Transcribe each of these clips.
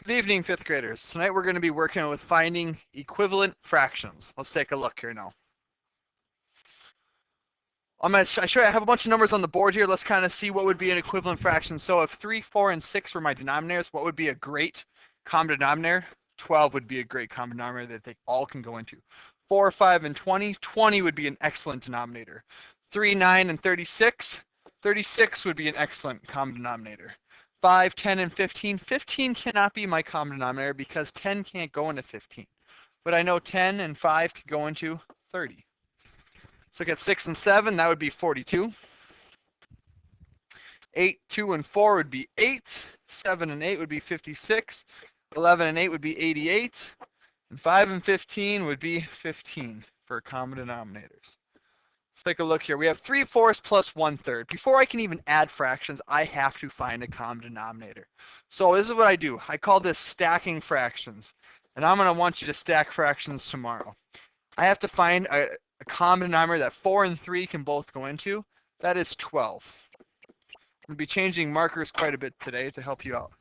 Good evening, fifth graders. Tonight we're going to be working with finding equivalent fractions. Let's take a look here now. I have a bunch of numbers on the board here. Let's kind of see what would be an equivalent fraction. So if 3, 4, and 6 were my denominators, what would be a great common denominator? 12 would be a great common denominator that they all can go into. 4, 5, and 20. 20 would be an excellent denominator. 3, 9, and 36. 36 would be an excellent common denominator. 5, 10, and 15. 15 cannot be my common denominator because 10 can't go into 15. But I know 10 and 5 could go into 30. So look at 6 and 7, that would be 42. 8, 2, and 4 would be 8. 7 and 8 would be 56. 11 and 8 would be 88. And 5 and 15 would be 15 for common denominators. Let's take a look here. We have 3/4 plus 1/3. Before I can even add fractions, I have to find a common denominator. So this is what I do. I call this stacking fractions. And I'm going to want you to stack fractions tomorrow. I have to find a common denominator that 4 and 3 can both go into. That is 12. I'm going to be changing markers quite a bit today to help you out.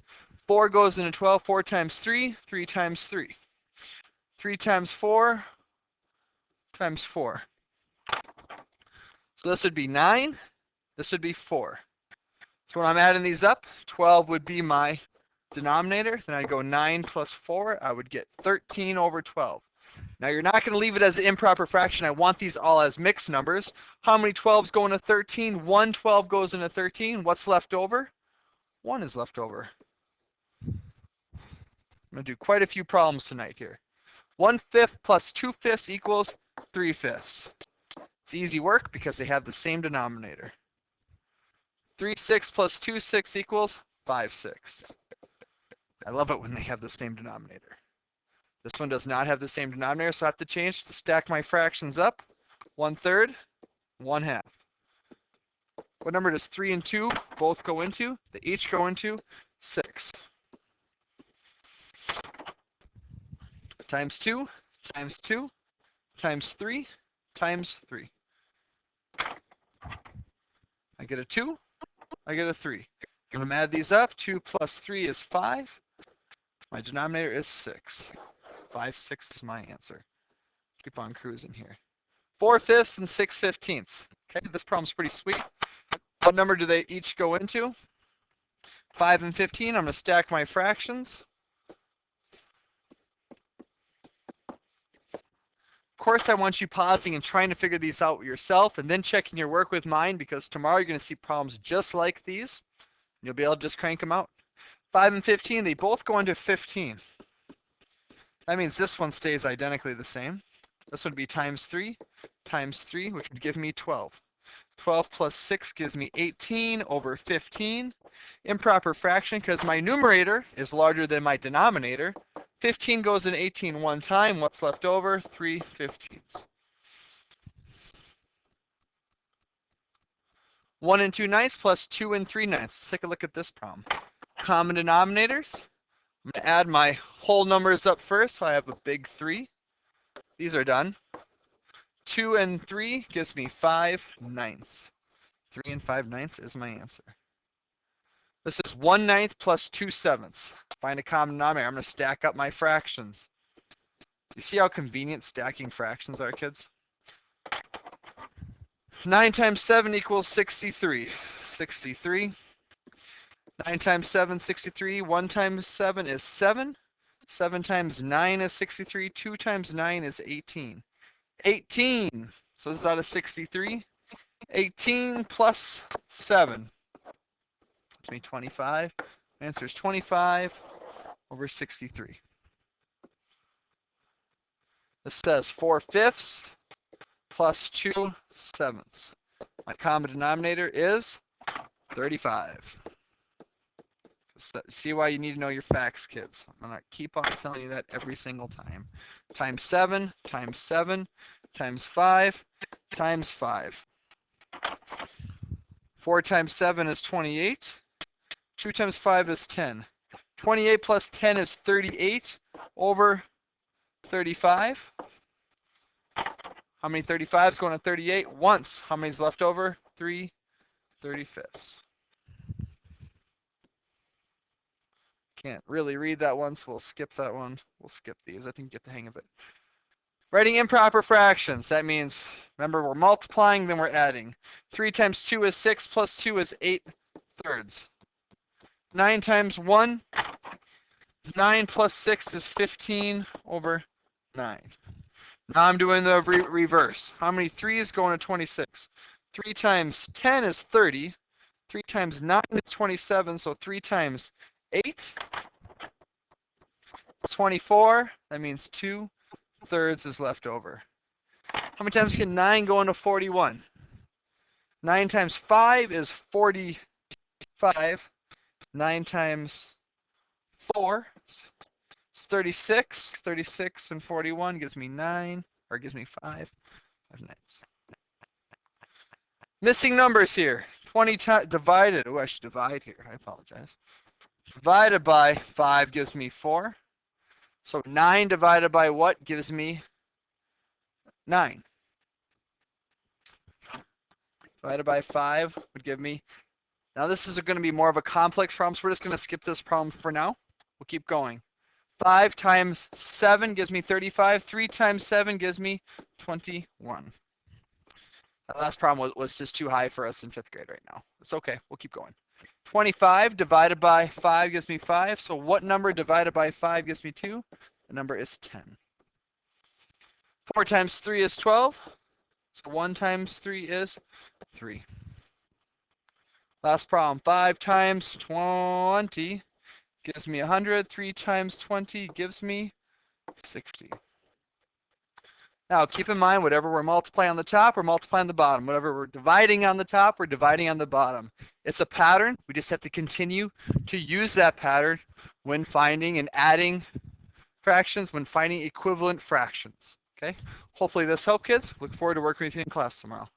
4 goes into 12. 4 times 3, 3 times 3. 3 times 4 times 4. So this would be 9. This would be 4. So when I'm adding these up, 12 would be my denominator. Then I'd go 9 plus 4. I would get 13 over 12. Now you're not going to leave it as an improper fraction. I want these all as mixed numbers. How many 12s go into 13? 1 12 goes into 13. What's left over? 1 is left over. I'm going to do quite a few problems tonight here. 1/5 plus 2/5 equals 3/5. It's easy work because they have the same denominator. 3/6 plus 2/6 equals 5/6. I love it when they have the same denominator. This one does not have the same denominator, so I have to change to stack my fractions up. 1/3, 1/2. What number does 3 and 2 both go into? They each go into 6. Times 2, times 2, times 3, times 3. I get a 2, I get a 3. I'm going to add these up. 2 plus 3 is 5. My denominator is 6. 5/6 is my answer. Keep on cruising here. 4/5 and 6/15. Okay, this problem's pretty sweet. What number do they each go into? 5 and 15. I'm going to stack my fractions. Of course, I want you pausing and trying to figure these out yourself and then checking your work with mine because tomorrow you're going to see problems just like these. You'll be able to just crank them out. 5 and 15, they both go into 15. That means this one stays identically the same. This would be times 3, which would give me 12. 12 plus 6 gives me 18 over 15. Improper fraction because my numerator is larger than my denominator. 15 goes in 18 one time. What's left over? 3/15. 1 and 2 ninths plus 2 and 3 ninths. Let's take a look at this problem. Common denominators. I'm going to add my whole numbers up first. So I have a big 3. These are done. 2 and 3 gives me 5/9. 3 and 5/9 is my answer. This is 1/9 plus 2/7. Find a common denominator. I'm going to stack up my fractions. You see how convenient stacking fractions are, kids? 9 times 7 equals 63. 63. 9 times 7, 63. 1 times 7 is 7. 7 times 9 is 63. 2 times 9 is 18. 18. So this is out of 63. 18 plus 7. Gives me 25. My answer is 25 over 63. This says 4/5 plus 2/7. My common denominator is 35. See why you need to know your facts, kids. I'm going to keep on telling you that every single time. Times 7, times 7, times 5, times 5. 4 times 7 is 28. 2 times 5 is 10. 28 plus 10 is 38 over 35. How many 35s going to 38? Once. How many's left over? 3/35. Can't really read that one, so we'll skip that one. We'll skip these. I think you get the hang of it. Writing improper fractions. That means, remember, we're multiplying, then we're adding. 3 times 2 is 6, plus 2 is 8/3. 9 times 1 is 9, plus 6 is 15/9. Now I'm doing the reverse. How many 3's go into 26? 3 times 10 is 30. 3 times 9 is 27, so 3 times 8 is 24. That means 2/3 is left over. How many times can 9 go into 41? 9 times 5 is 45. 9 times 4 is 36. 36 and 41 gives me 9, or gives me 5. 5 9s. Missing numbers here. 20 divided. Oh, I should divide here. I apologize. Divided by 5 gives me 4. So 9 divided by what gives me 9? Divided by 5 would give me. Now this is going to be more of a complex problem, so we're just going to skip this problem for now. We'll keep going. 5 times 7 gives me 35. 3 times 7 gives me 21. That last problem was just too high for us in 5th grade right now. It's okay. We'll keep going. 25 divided by 5 gives me 5. So what number divided by 5 gives me 2? The number is 10. 4 times 3 is 12. So 1 times 3 is 3. Last problem. 5 times 20 gives me 100. 3 times 20 gives me 60. Now, keep in mind, whatever we're multiplying on the top, we're multiplying on the bottom. Whatever we're dividing on the top, we're dividing on the bottom. It's a pattern. We just have to continue to use that pattern when finding and adding fractions, when finding equivalent fractions. Okay? Hopefully this helped, kids. Look forward to working with you in class tomorrow.